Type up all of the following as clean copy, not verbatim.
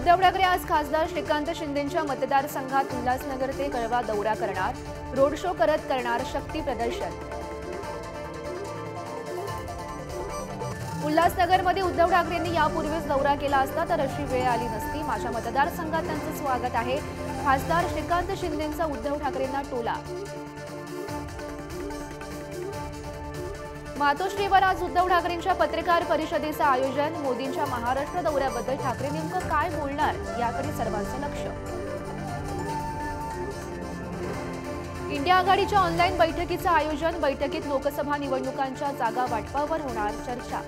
उद्धव ठाकरे आज खासदार श्रीकांत शिंदेंच्या मतदारसंघात उल्हासनगर ते कळवा दौरा करणार, रोड शो करत करणार शक्ती प्रदर्शन। उल्हासनगरमध्ये उद्धव ठाकरेंनी यापूर्वीच दौरा केला असता तर अशी वेळ आली नसती। माझ्या मतदारसंघात त्यांचं स्वागत आहे, खासदार श्रीकांत शिंदेंचा उद्धव ठाकरेंना टोला। मातोश्रीवर आज उद्धव ठाकरेंच्या पत्रकार परिषदेचं आयोजन। मोदींच्या महाराष्ट्र दौऱ्याबद्दल ठाकरे नेमकं काय बोलणार याकडे सर्वांचं लक्ष। इंडिया आघाडीच्या ऑनलाईन बैठकीचं आयोजन। बैठकीत लोकसभा निवडणुकांच्या जागा वाटपावर होणार चर्चा।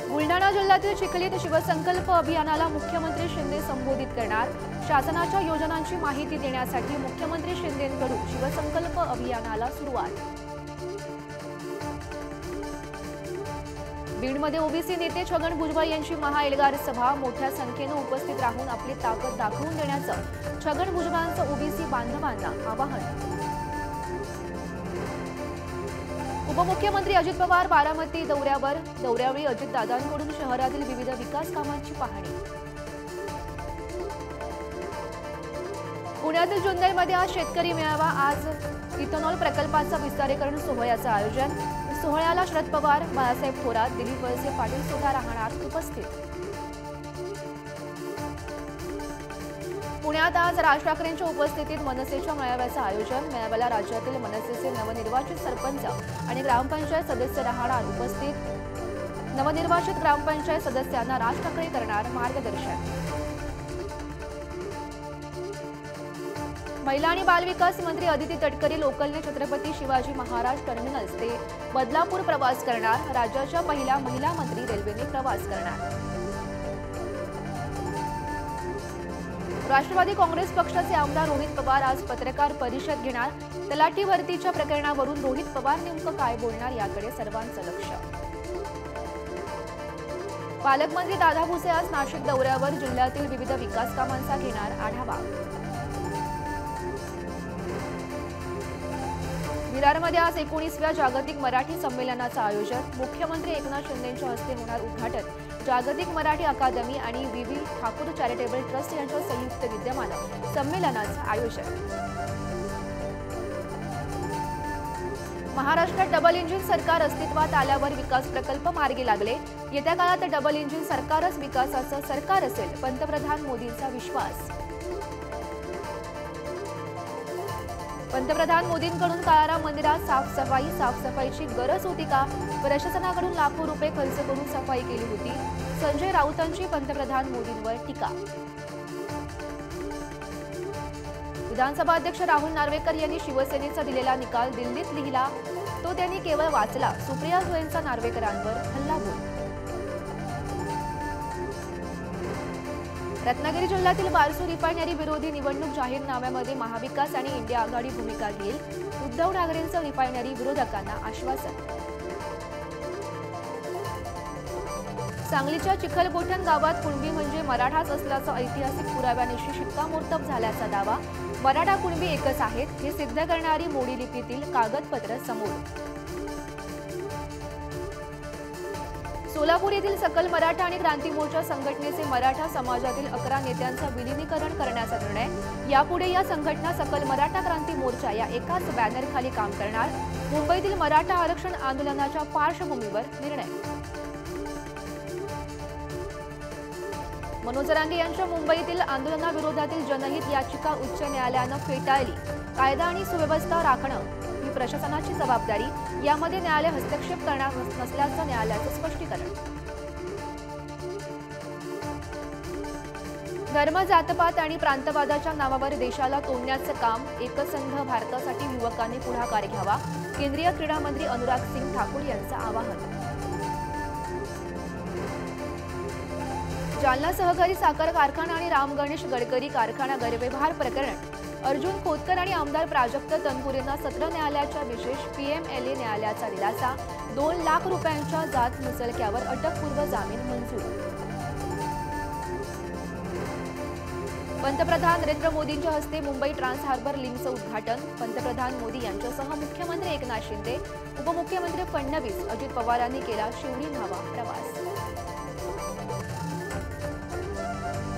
बुलढाणा जिल्ह्यातील चिखलीत शिवसंकल्प अभियानाला मुख्यमंत्री शिंदे संबोधित करणार। शासनाच्या योजनांची माहिती देण्यासाठी मुख्यमंत्री शिंदेंकडून शिवसंकल्प अभियानाला सुरुवात। बीडमध्ये ओबीसी नेते छगन भुजबळ यांची महाएल्गार सभा। मोठ्या संख्येने उपस्थित राहून आपली ताकद दाखवून देण्याचं छगन भुजबळांचं ओबीसी बांधवांना आवाहन। उपमुख्यमंत्री अजित पवार बारामती दौऱ्यावर। दौऱ्यावेळी अजितदादांकडून शहरातील विविध विकास कामांची पाहणी। पुण्यातील जुन्नरमध्ये आज शेतकरी मेळावा। आज इथेनॉल प्रकल्पाचं विस्तारीकरण सोहळ्याचं आयोजन। सोहळ्याला शरद पवार, बाळासाहेब थोरात, दिलीप वळसे पाटील सुद्धा राहणार उपस्थित। पुण्यात आज राज ठाकरेंच्या उपस्थितीत मनसेच्या मेळाव्याचं आयोजन। मेळाव्याला राज्यातील मनसेचे नवनिर्वाचित सरपंच आणि ग्रामपंचायत सदस्य राहणार उपस्थित। नवनिर्वाचित ग्रामपंचायत सदस्यांना राज ठाकरे करणार मार्गदर्शन। महिला आणि बालविकास मंत्री अदिती तटकरे लोकलने छत्रपती शिवाजी महाराज टर्मिनल्स ते बदलापूर प्रवास करणार। राज्याच्या पहिल्या महिला मंत्री रेल्वेने प्रवास करणार। राष्ट्रवादी काँग्रेस पक्षाचे आमदार रोहित पवार आज पत्रकार परिषद घेणार। तलाठी भरतीच्या प्रकरणावरून रोहित पवार नेमकं काय बोलणार याकडे सर्वांचं लक्ष। पालकमंत्री दादा भुसे आज नाशिक दौऱ्यावर। जिल्ह्यातील विविध विकास कामांचा घेणार आढावा। विरारमध्ये आज 19व्या जागतिक मराठी संमेलनाचं आयोजन। मुख्यमंत्री एकनाथ शिंदेंच्या हस्ते होणार उद्घाटन। जागतिक मराठी अकादमी आणि व्ही ठाकूर चॅरिटेबल ट्रस्ट यांच्या संयुक्त विद्यमानं संमेलनाचं आयोजन। महाराष्ट्रात डबल इंजिन सरकार अस्तित्वात आल्यावर विकास प्रकल्प मार्गी लागले। येत्या काळात डबल इंजिन सरकारच विकासाचं सरकार असेल, पंतप्रधान मोदींचा विश्वास। पंतप्रधान मोदींकडून काळाराम मंदिरात साफसफाईची गरज होती का? प्रशासनाकडून लाखो रुपये खर्च करून सफाई केली होती। संजय राऊतांची पंतप्रधान मोदींवर टीका। विधानसभा अध्यक्ष राहुल नार्वेकर यांनी शिवसेनेचा दिलेला निकाल दिल्लीत लिहिला, तो त्यांनी केवळ वाचला। सुप्रिया सुळेंचा नार्वेकरांवर हल्लाबोल। रत्नागिरी जिल्ह्यातील बारसू रिफायनरी विरोधी निवडणूक जाहीरनाम्यामध्ये महाविकास आणि इंडिया आघाडी भूमिका घेईल। उद्धव ठाकरेंचं रिफायनरी विरोधकांना आश्वासन। सांगलीच्या चिखलगोठण गावात कुणबी म्हणजे मराठाच असल्याचा ऐतिहासिक पुराव्यानिशी शिक्कामोर्तब झाल्याचा दावा। मराठा कुणबी एकच आहेत हे सिद्ध करणारी मोडी लिपीतील कागदपत्र समोर। सोलापूर येथील सकल मराठा आणि क्रांती मोर्चा संघटनेचे मराठा समाजातील 11 नेत्यांचं विलीनीकरण करण्याचा निर्णय। यापुढे या संघटना सकल मराठा क्रांती मोर्चा या एकाच बॅनरखाली काम करणार। मुंबईतील मराठा आरक्षण आंदोलनाच्या पार्श्वभूमीवर निर्णय। मनोज जरांगे यांच्या मुंबईतील आंदोलनाविरोधातील जनहित याचिका उच्च न्यायालयानं फेटाळली। कायदा आणि सुव्यवस्था राखणं ही प्रशासनाची जबाबदारी, यामध्ये न्यायालय हस्तक्षेप करणार नसल्याचं न्यायालयाचं स्पष्टीकरण। धर्म, जातपात आणि प्रांतवादाच्या नावावर देशाला तोडण्याचं काम एकसंध भारतासाठी युवकांनी पुढाकार घ्यावा। केंद्रीय क्रीडा मंत्री अनुराग सिंग ठाकूर यांचं आवाहन। जालना सहकारी साखर कारखाना आणि राम गणेश गडकरी कारखाना गैरव्यवहार प्रकरण। अर्जुन खोतकर आणि आमदार प्राजक्त तनपुरेंना सत्र न्यायालयाच्या विशेष पीएमएलए न्यायालयाचा दिलासा। 2 लाख रुपयांच्या जात मुचलक्यावर अटकपूर्व जामीन मंजूर। पंतप्रधान नरेंद्र मोदींच्या हस्ते मुंबई ट्रान्स हार्बर लिंकचं उद्घाटन। पंतप्रधान मोदी यांच्यासह मुख्यमंत्री एकनाथ शिंदे, उपमुख्यमंत्री फडणवीस, अजित पवारांनी केला शिवडी न्हावा प्रवास।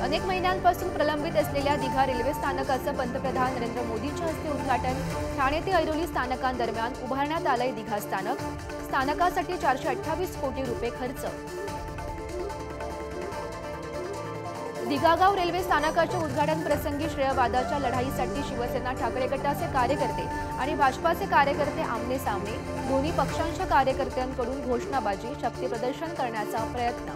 अनेक महिन्यांपासून प्रलंबित असलेल्या दिघा रेल्वे स्थानकाचं पंतप्रधान नरेंद्र मोदींच्या हस्ते उद्घाटन। ठाणे ते ऐरोली स्थानकांदरम्यान उभारण्यात आलंय दिघा स्थानक। स्थानकासाठी 428 कोटी रुपये खर्च। दिघागाव रेल्वे स्थानकाच्या उद्घाटन प्रसंगी श्रेयवादाच्या लढाईसाठी शिवसेना ठाकरे गटाचे कार्यकर्ते आणि भाजपाचे कार्यकर्ते आमने सामने, दोन्ही पक्षांच्या कार्यकर्त्यांकडून घोषणाबाजी, शक्तीप्रदर्शन करण्याचा प्रयत्न।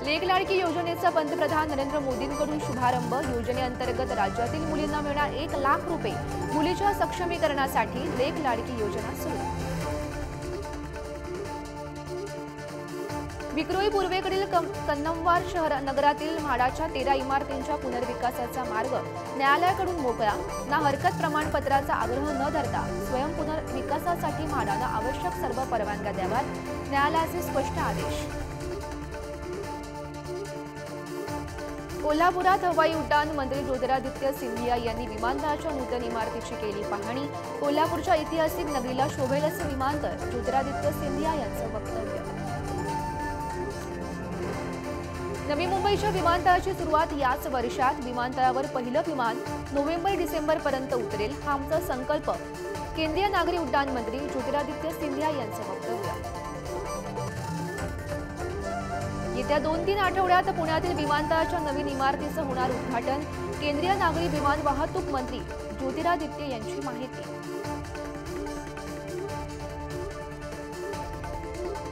लेक लाडकी योजनेचा पंतप्रधान नरेंद्र मोदींकडून शुभारंभ। योजनेअंतर्गत राज्यातील मुलींना मिळणार 1 लाख रुपये। मुलीच्या सक्षमीकरणासाठी लेक लाडकी योजना सुरू। विक्रोळी पूर्वेकडील कन्नमवार शहर नगरातील म्हाडाच्या 13 इमारतींच्या पुनर्विकासाचा मार्ग न्यायालयाकडून मोकळा। ना हरकत प्रमाणपत्राचा आग्रह न धरता स्वयं पुनर्विकासासाठी म्हाडानं आवश्यक सर्व परवानग्या द्याव्यात, न्यायालयाचे स्पष्ट आदेश। कोल्हापुरात हवाई उड्डाण मंत्री ज्योतिरादित्य सिंधिया यांनी विमानतळाच्या नूतन इमारतीची केली पाहणी। कोल्हापूरच्या ऐतिहासिक नगरीला शोभेल असे विमानतळ, ज्योतिरादित्य सिंधिया यांचं वक्तव्य। नवी मुंबईच्या विमानतळाची सुरुवात याच वर्षात। विमानतळावर पहिलं विमान नोव्हेंबर-डिसेंबर पर्यंत उतरेल, हा आमचा संकल्प। केंद्रीय नागरी उड्डाण मंत्री ज्योतिरादित्य सिंधिया यांचं वक्तव्य। येत्या 2-3 आठवड्यात पुण्यातील विमानतळाच्या नवीन इमारतीचं होणार उद्घाटन। केंद्रीय नागरी विमान वाहतूक मंत्री ज्योतिरादित्य यांची माहिती।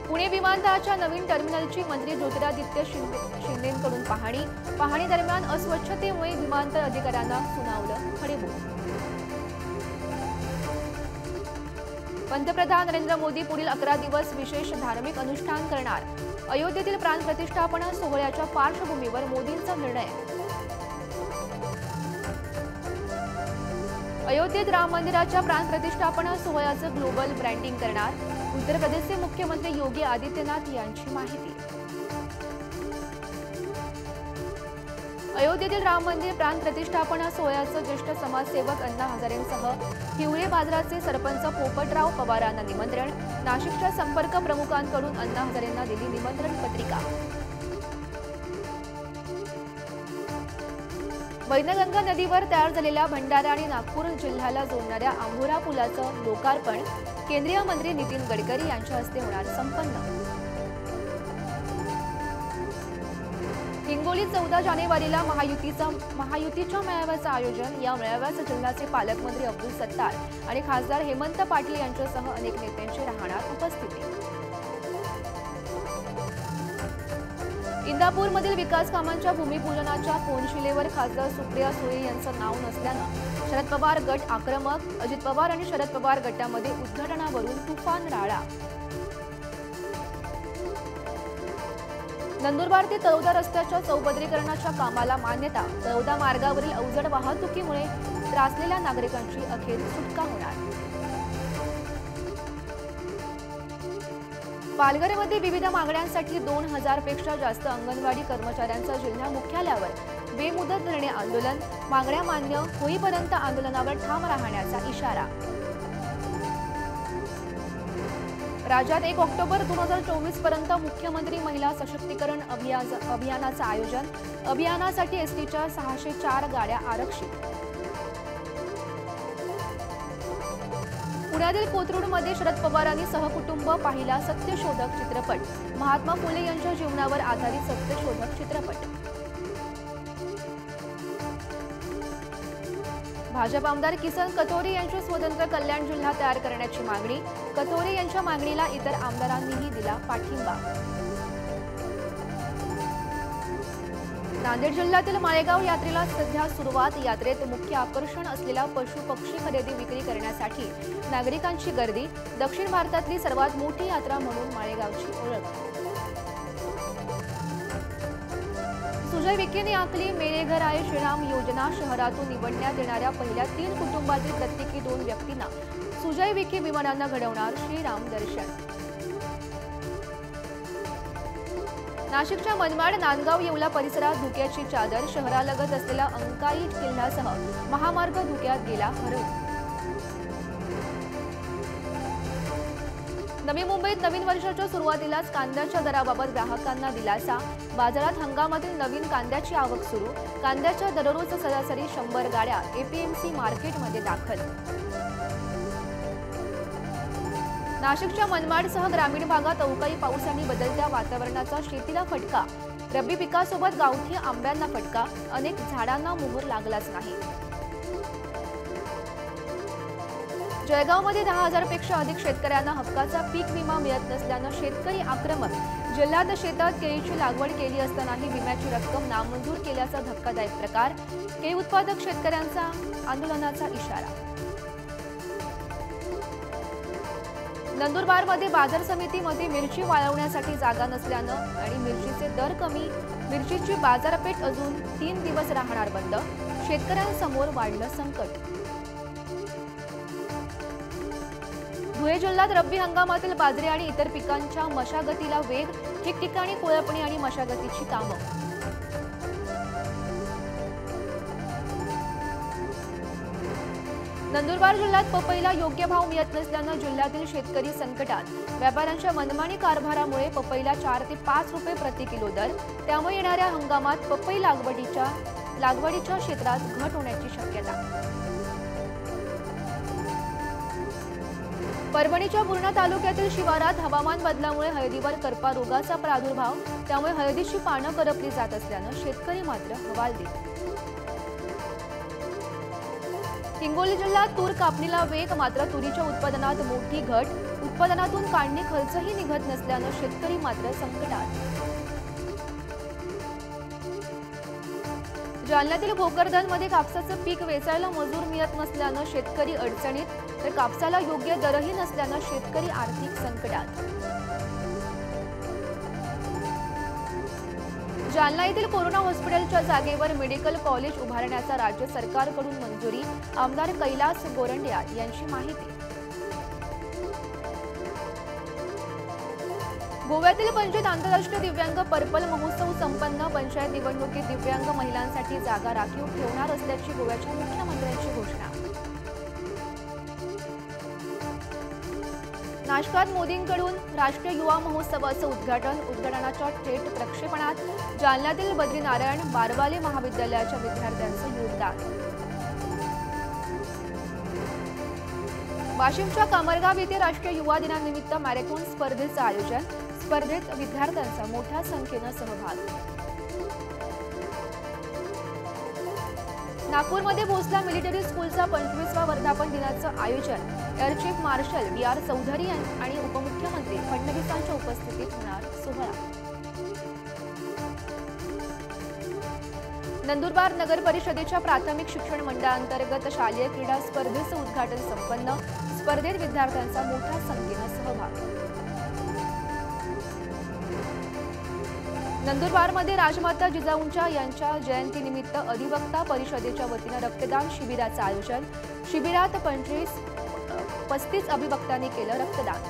पुणे विमानतळाच्या नवीन टर्मिनलची मंत्री ज्योतिरादित्य शिंदेंकडून पाहणी दरम्यान अस्वच्छतेमुळे विमानतळ अधिकाऱ्यांना सुनावलं खडेबोल। पंतप्रधान नरेंद्र मोदी पुढील 11 दिवस विशेष धार्मिक अनुष्ठान करणार। अयोध्येतील प्राणप्रतिष्ठापना सोहळ्याच्या पार्श्वभूमीवर मोदींचा निर्णय। अयोध्येत राम मंदिराच्या प्राणप्रतिष्ठापना सोहळ्याचं ग्लोबल ब्रँडिंग करणार। उत्तर प्रदेशचे मुख्यमंत्री योगी आदित्यनाथ यांची माहिती। अयोध्येतील राम मंदिर प्राणप्रतिष्ठापना सोहळ्याचं ज्येष्ठ समाजसेवक अण्णा हजारेंसह हिवरे बाजाराचे सरपंच पोपटराव पवारांना निमंत्रण। नाशिकच्या संपर्क प्रमुखांकडून अण्णा हजारेंना दिली निमंत्रण पत्रिका। वैनगंगा नदीवर तयार झालेल्या भंडारा आणि नागपूर जिल्ह्याला जोडणाऱ्या आंभोरा पुलाचं लोकार्पण केंद्रीय मंत्री नितीन गडकरी यांच्या हस्ते होणार संपन्न। हिंगोलीत 14 जानेवारीला महायुतीच्या मेळाव्याचं आयोजन। या मेळाव्यात जिल्ह्याचे पालकमंत्री अब्दुल सत्तार आणि खासदार हेमंत पाटील यांच्यासह अनेक नेत्यांची राहणार उपस्थिती। इंदापूरमधील विकास कामांच्या भूमिपूजनाच्या कोनशिलेवर खासदार सुप्रिया सुळे यांचं नाव नसल्यानं शरद पवार गट आक्रमक। अजित पवार आणि शरद पवार गटामध्ये उद्घाटनावरून तुफान राडा। नंदुरबार ते तळोदा रस्त्याच्या चौपदरीकरणाच्या कामाला मान्यता। तळोदा मार्गावरील अवजड वाहतुकीमुळे त्रासलेल्या नागरिकांची अखेर सुटका होणार। पालघरमध्ये विविध मागण्यांसाठी 2000 पेक्षा जास्त अंगणवाडी कर्मचाऱ्यांचा जिल्हा मुख्यालयावर बेमुदत धरणे आंदोलन। मागण्या मान्य होईपर्यंत आंदोलनावर ठाम राहण्याचा इशारा। राज्यात 1 ऑक्टोबर 2024 पर्यंत मुख्यमंत्री महिला सशक्तीकरण अभियानाचं आयोजन। अभियानासाठी एसटीच्या 604 गाड्या आरक्षित। पुण्यातील कोथरूडमध्ये शरद पवारांनी सहकुटुंब पाहिला सत्यशोधक चित्रपट। महात्मा फुले यांच्या जीवनावर आधारित सत्यशोधक चित्रपट। भाजप आमदार किसन कथोरे यांची स्वतंत्र कल्याण जिल्हा तयार करण्याची मागणी। कथोरे यांच्या मागणीला इतर आमदारांनीही दिला पाठिंबा। नांदेड जिल्ह्यातील माळेगाव यात्रेला सध्या सुरुवात। यात्रेत मुख्य आकर्षण असलेला पशु पक्षी खरेदी विक्री करण्यासाठी नागरिकांची गर्दी। दक्षिण भारतातली सर्वात मोठी यात्रा म्हणून माळेगावची ओळख। सुजय विखेंनी आखली मेरे घर आए श्रीराम योजना। शहरातून निवडण्यात येणाऱ्या पहिल्या 3 कुटुंबातील प्रत्येकी 2 व्यक्तींना सुजय विखे विमानानं घडवणार श्रीराम दर्शन। नाशिकच्या मनमाड नांदगाव येवला परिसरात धुक्याची चादर, शहरालगत असलेला अंकाई किल्ल्यासह महामार्ग धुक्यात गेला हरवून। नवी मुंबईत नवीन वर्षाच्या सुरुवातीलाच कांद्याच्या दराबाबत ग्राहकांना दिलासा, बाजारात हंगामातील नवीन कांद्याची आवक सुरू, कांद्याच्या दररोज सरासरी 100 गाड्या एपीएमसी मार्केटमध्ये दाखल। नाशिकच्या मनमाडसह ग्रामीण भागात अवकाळी पाऊस आणि बदलत्या वातावरणाचा शेतीला फटका, रब्बी पिकासोबत गावठी आंब्यांना फटका, अनेक झाडांना मोहर लागलाच नाही। जळगावमध्ये 10,000 पेक्षा अधिक शेतकऱ्यांना हक्काचा पीक विमा मिळत नसल्यानं शेतकरी आक्रमक, जिल्ह्यात शेतात केळीची लागवड केली असतानाही विम्याची रक्कम नामंजूर केल्याचा धक्कादायक प्रकार, केळी उत्पादक शेतकऱ्यांचा आंदोलनाचा इशारा। नंदुरबारमध्ये बाजार समितीमध्ये मिरची वाळवण्यासाठी जागा नसल्यानं आणि मिरचीचे दर कमी, मिरचीची बाजारपेठ अजून 3 दिवस राहणार बंद, शेतकऱ्यांसमोर वाढलं संकट। धुळे जिल्ह्यात रब्बी हंगामातील बाजरी आणि इतर पिकांच्या मशागतीला वेग, ठिकठिकाणी कोळपणी आणि मशागतीची कामं। नंदुरबार जिल्ह्यात पपईला योग्य भाव मिळत नसल्यानं जिल्ह्यातील शेतकरी संकटात, व्यापाऱ्यांच्या मनमानी कारभारामुळे पपईला 4 ते 5 रुपये प्रति किलो दर, त्यामुळे येणाऱ्या हंगामात पपई लागवडीच्या क्षेत्रात घट होण्याची शक्यता। परभणीच्या पूर्णा तालुक्यातील शिवारात हवामान बदलामुळे हळदीवर करपा रोगाचा प्रादुर्भाव, त्यामुळे हळदीची पानं करपली जात असल्यानं शेतकरी मात्र हवालदिल। हिंगोली जिल्ह्यात तूर कापणीला वेग, मात्र तुरीच्या उत्पादनात मोठी घट, उत्पादनातून काढणी खर्चही निघत नसल्यानं शेतकरी मात्र संकटात। जालन्यातील भोकरदनमध्ये कापसाचं पीक वेचायला मजूर मिळत नसल्यानं शेतकरी अडचणीत, तर कापसाला योग्य दरही नसल्यानं शेतकरी आर्थिक संकटात। जालना येथील कोरोना हॉस्पिटलच्या जागेवर मेडिकल कॉलेज उभारण्याचा राज्य सरकारकडून मंजुरी, आमदार कैलास गोरंट्याल यांची माहिती। गोव्यातील पणजीत आंतरराष्ट्रीय दिव्यांग पर्पल महोत्सव संपन्न, पंचायत निवडणुकीत दिव्यांग महिलांसाठी जागा राखीव ठेवणार असल्याची गोव्याच्या मुख्यमंत्र्यांची घोषणा। नाशकात मोदींकडून राष्ट्रीय युवा महोत्सवाचं उद्घाटनाच्या थेट प्रक्षेपणात जालन्यातील बद्रीनारायण बारवाले महाविद्यालयाच्या विद्यार्थ्यांचं योगदान। वाशिमच्या कामरगाव येथे राष्ट्रीय युवा दिनानिमित्त मॅरेथॉन स्पर्धेचं आयोजन, स्पर्धेत विद्यार्थ्यांचा मोठ्या संख्येनं सहभाग। नागपूरमध्ये भोसला मिलिटरी स्कूलचा 25वा वर्धापन दिनाचं आयोजन, air chief marshal BR Chaudhari आणि उपमुख्यमंत्री फडणवीसांच्या उपस्थितीत होणार सोहळा। नंदुरबार नगर परिषदेच्या प्राथमिक शिक्षण मंडळांतर्गत शालेय क्रीडा स्पर्धेचं उद्घाटन संपन्न, स्पर्धेत विद्यार्थ्यांचा मोठ्या संख्येनं सहभाग। नंदुरबारमध्ये राजमाता जिजाऊंच्या यांच्या जयंतीनिमित्त अधिवक्ता परिषदेच्या वतीनं रक्तदान शिबिराचं आयोजन, शिबिरात 35 अभिवक्तांनी केलं रक्तदान।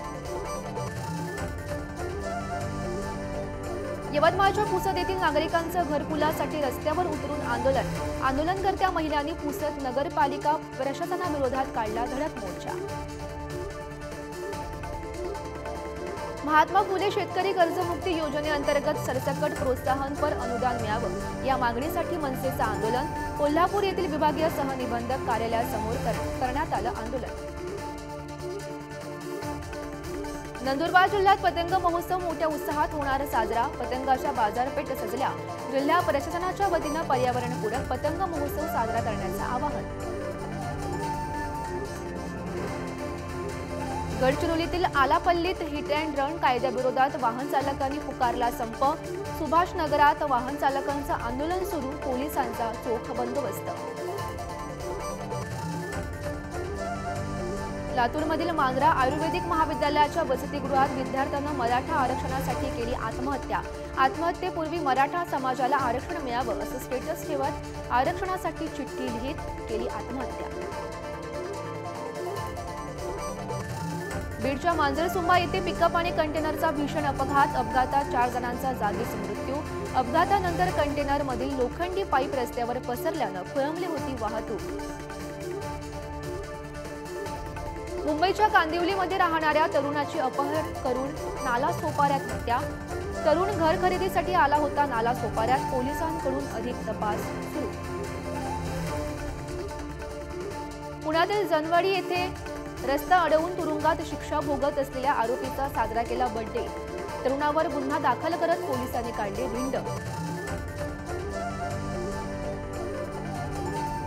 यवतमाळच्या पुसद येथील नागरिकांचं घरकुलासाठी रस्त्यावर उतरून आंदोलन, आंदोलनकर्त्या महिलांनी पुसद नगरपालिका प्रशासनाविरोधात काढला धडक मोर्चा। महात्मा फुले शेतकरी कर्जमुक्ती योजनेअंतर्गत सरसकट प्रोत्साहनपर अनुदान मिळावं, या मागणीसाठी मनसेचं आंदोलन, कोल्हापूर येथील विभागीय सहनिबंधक कार्यालयासमोर करण्यात आलं आंदोलन। नंदुरबार जिल्ह्यात पतंग महोत्सव मोठ्या उत्साहात होणार साजरा, पतंगाच्या बाजारपेठ सजल्या, जिल्हा प्रशासनाच्या वतीनं पर्यावरणपूरक पतंग महोत्सव साजरा करण्याचं आवाहन। गडचिरोलीतील आलापल्लीत हिट अँड रन कायद्याविरोधात वाहन चालकांनी पुकारला संप, सुभाष नगरात वाहन चालकांचं आंदोलन सुरू, पोलिसांचा चोख बंदोबस्त। लातूरमधील मांजरा आयुर्वेदिक महाविद्यालयाच्या वसतिगृहात विद्यार्थ्यांना मराठा आरक्षणासाठी केली आत्महत्या, आत्महत्येपूर्वी मराठा समाजाला आरक्षण मिळावं असं स्टेटस ठेवत आरक्षणासाठी चिठ्ठी लिहित केली आत्महत्या। बीडच्या मांजरसुंबा येथे पिकअप आणि कंटेनरचा भीषण अपघातात 4 जणांचा जागीच मृत्यू। अपघातानंतर कंटेनरमधील लोखंडी पाईप रस्त्यावर पसरल्याने खोळंबली होती वाहतूक। मुंबईच्या कांदिवलीमध्ये राहणाऱ्या तरुणाची अपहरण करून नालासोपाऱ्यात हत्या। तरुण घर खरेदीसाठी आला होता नालासोपाऱ्यात, पोलिसांकडून अधिक तपास सुरू। पुण्यातील जनवाडी येथे रस्ता अडवून तुरुंगात शिक्षा भोगत असलेल्या आरोपीचा साजरा केला बर्थडे। तरुणावर गुन्हा दाखल करत पोलिसांनी काढले धिंड।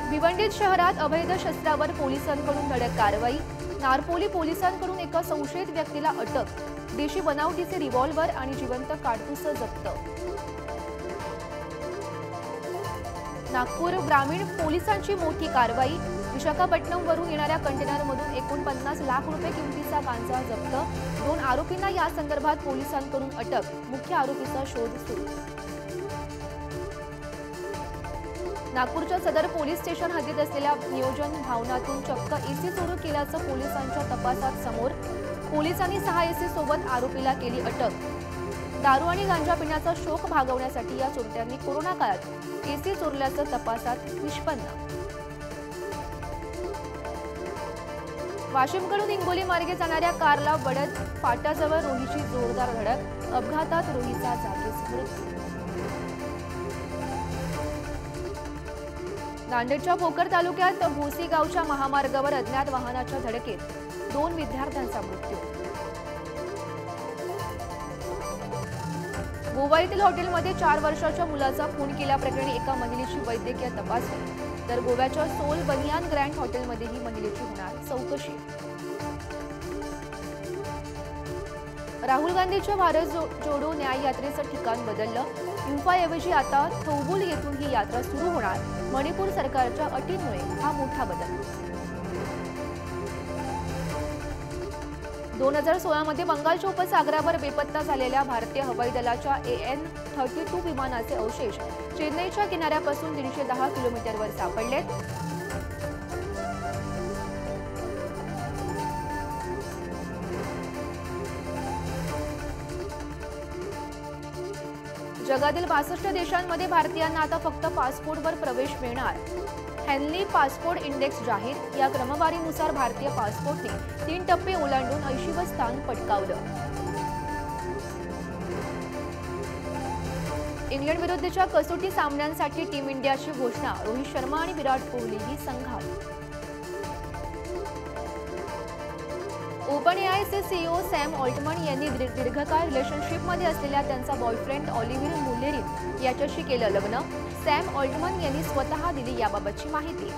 भिवंडीत शहरात अवैध शस्त्रावर पोलिसांकडून धडक कारवाई। नारपोली पोलिसांकडून एका संशयित व्यक्तीला अटक। देशी बनावटीचे रिव्हॉल्व्हर आणि जिवंत काडतूस जप्त। नागपूर ग्रामीण पोलिसांची मोठी कारवाई। विशाखापट्टणमवरून येणाऱ्या कंटेनरमधून 49 लाख रुपये किमतीचा गांजा जप्त। 2 आरोपींना या संदर्भात पोलिसांकडून अटक। मुख्य आरोपीचा शोध सुरू। नागपूरच्या सदर पोलीस स्टेशन हद्दीत असलेल्या नियोजन भावनातून चक्क एसी चोरी केल्याचं पोलिसांच्या तपासात समोर। पोलिसांनी 6 एसी सोबत आरोपीला केली अटक। दारू आणि गांजा पिण्याचा शौक भागवण्यासाठी या चोरट्यांनी कोरोना काळात एसी चोरल्याचं तपासात निष्पन्न। वाशिमकडून हिंगोली मार्गे जाणाऱ्या कारला बडद फाटाजवळ रोहीची जोरदार धडक। अपघातात रोहीचा जागीच मृत्यू। नांदेडच्या भोकर तालुक्यात भोसी गावच्या महामार्गावर अज्ञात वाहनाच्या धडकेत 2 विद्यार्थ्यांचा मृत्यू। गोवा येथील हॉटेलमध्ये 4 वर्षाच्या मुलाचा खून केल्याप्रकरणी एका महिलेची वैद्यकीय तपासणी। तर गोव्याच्या सोल बनियान ग्रँड हॉटेलमध्येही महिलेची होणार चौकशी। राहुल गांधीच्या भारत जोडो न्याय यात्रेचं ठिकाण बदललं। इम्फालऐवजी आता थौबुल येथून ही यात्रा सुरू होणार। मणिपूर सरकारच्या अटींमुळे हा मोठा बदल। 2016 मध्ये बंगालच्या उपसागरावर बेपत्ता झालेल्या भारतीय हवाई दलाच्या AN-32 विमानाचे अवशेष चेन्नईच्या किनाऱ्यापासून 110 किलोमीटरवर सापडलेत। जगातील 62 देशांमध्ये भारतीयांना आता फक्त पासपोर्टवर प्रवेश मिळणार। हेनली पासपोर्ट इंडेक्स जाहीर। या क्रमवारीनुसार भारतीय पासपोर्टने 3 टप्पे ओलांडून 80वे स्थान पटकावलं। इंग्लंड विरुद्धच्या कसोटी सामन्यांसाठी टीम इंडियाची घोषणा। रोहित शर्मा आणि विराट कोहलीही संघात। ओपनएआयचे सीईओ सॅम ऑल्टमन यांनी दीर्घकाळ रिलेशनशिपमध्ये असलेल्या त्यांचा बॉयफ्रेंड ऑलिव्हिर मुल्लेरिन याच्याशी केलं लग्न। सॅम ऑल्टमन यांनी स्वतः दिली याबाबतची माहिती।